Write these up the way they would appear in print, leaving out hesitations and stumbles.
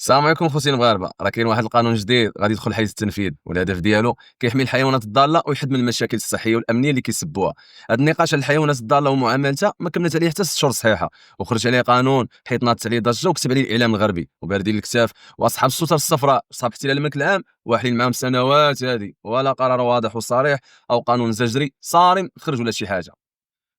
السلام عليكم خوتي المغاربه. راه كاين واحد القانون جديد غادي يدخل حيز التنفيذ، والهدف ديالو كيحمي الحيوانات الضاله ويحد من المشاكل الصحيه والامنيه اللي كيسبوها. هذا النقاش على الحيوانات الضاله ومعاملتها ما كملت عليه حتى 6 شهور صحيحه، وخرج عليه قانون حيت ناضت عليه ضجه وكتب عليه الاعلام الغربي وباردين الكتاف، واصحاب الستر الصفراء صحاب احتلال الملك العام واحلين معاهم سنوات هذه ولا قرار واضح وصريح او قانون زجري صارم خرج ولا شي حاجه.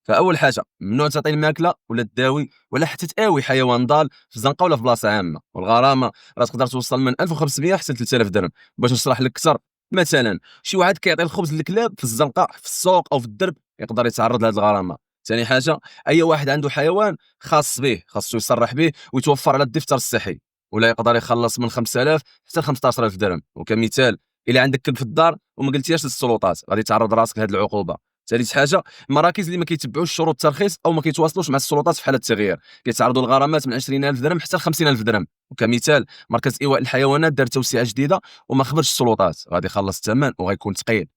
فاول حاجه ممنوع تعطي الماكله ولا تداوي ولا حتى تاوي حيوان ضال في زنقه ولا في بلاصه عامه، والغرامه راه تقدر توصل من 1500 حتى 3000 درهم. باش نشرح لك اكثر، مثلا شي واحد كيعطي الخبز للكلاب في الزنقه في السوق او في الدرب يقدر يتعرض لهذه الغرامه. ثاني حاجه، اي واحد عنده حيوان خاص به خاصو يصرح به ويتوفر على الدفتر الصحي، ولا يقدر يخلص من 5000 حتى 15000 درهم. وكمثال، الا عندك كلب في الدار وما قلتيهاش للسلطات غادي تعرض راسك لهذه العقوبه. ثالث حاجه، المراكز اللي ما كيتبعوش شروط الترخيص او ما كيتواصلوش مع السلطات في حاله التغيير كيتعرضوا لغرامات من 20000 درهم حتى 50000 درهم. وكمثال، مركز ايواء الحيوانات دار توسعه جديده وما خبرش السلطات غادي يخلص الثمن وغيكون ثقيل.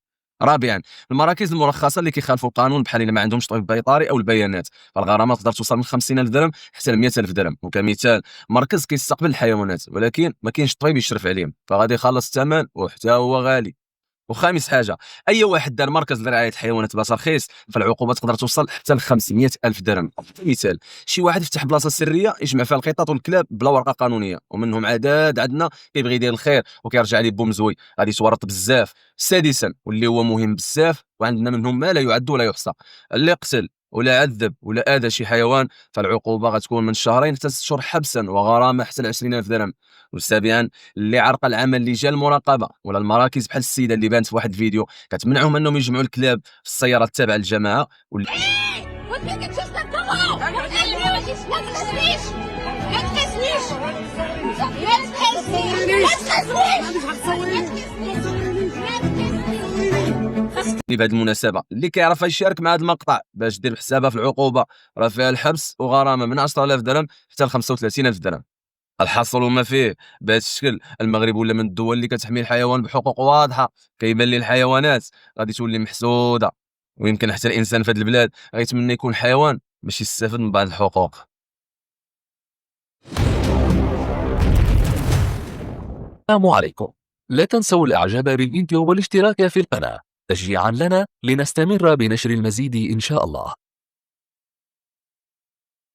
رابعا، المراكز المرخصه اللي كيخالفوا القانون بحال اللي ما عندهمش طبيب بيطري او البيانات، فالغرامه تقدر توصل من 50000 درهم حتى ل 100000 درهم. وكمثال، مركز كيستقبل الحيوانات ولكن ما كاينش طبيب يشرف عليهم فغادي يخلص الثمن وحتى هو غالي. وخامس حاجه، اي واحد دار مركز لرعايه الحيوانات بلا ترخيص فالعقوبه تقدر توصل حتى ل 500 الف درهم. مثال، شي واحد فتح بلاصه سريه يجمع فيها القطط والكلاب بلا ورقه قانونيه، ومنهم عدد عندنا كيبغي يدير الخير وكيرجع ليه بومزوي غادي يتورط بزاف. سادسا واللي هو مهم بزاف وعندنا منهم ما لا يعد ولا يحصى، اللي قتل ولا عذب ولا اذى شي حيوان فالعقوبه غتكون من شهرين حتى 6 شهور حبسا وغرامه حتى ل 20000 درهم. وسابعا، اللي عرقل عمل لجان المراقبه ولا المراكز بحال السيده اللي بانت في واحد الفيديو كتمنعهم انهم يجمعوا الكلاب في السيارات التابعه للجماعه وتلك تشتغل طبعا ما تخسنيش ما تخسنيش بهذه المناسبه اللي كيعرف يشارك مع هذا المقطع باش دير حسابها في العقوبه راه فيها الحبس وغرامه من 10000 درهم حتى ل 35000 درهم. الحاصل وما فيه، بهذا الشكل المغرب ولا من الدول اللي كتحمي الحيوان بحقوق واضحه، كيبان لي الحيوانات غادي تولي محسوده، ويمكن حتى الانسان في هذه البلاد غيتمنى يكون حيوان باش يستافد من بعض الحقوق. السلام عليكم. لا تنسوا الاعجاب بالفيديو والاشتراك في القناة تشجيعا لنا لنستمر بنشر المزيد إن شاء الله.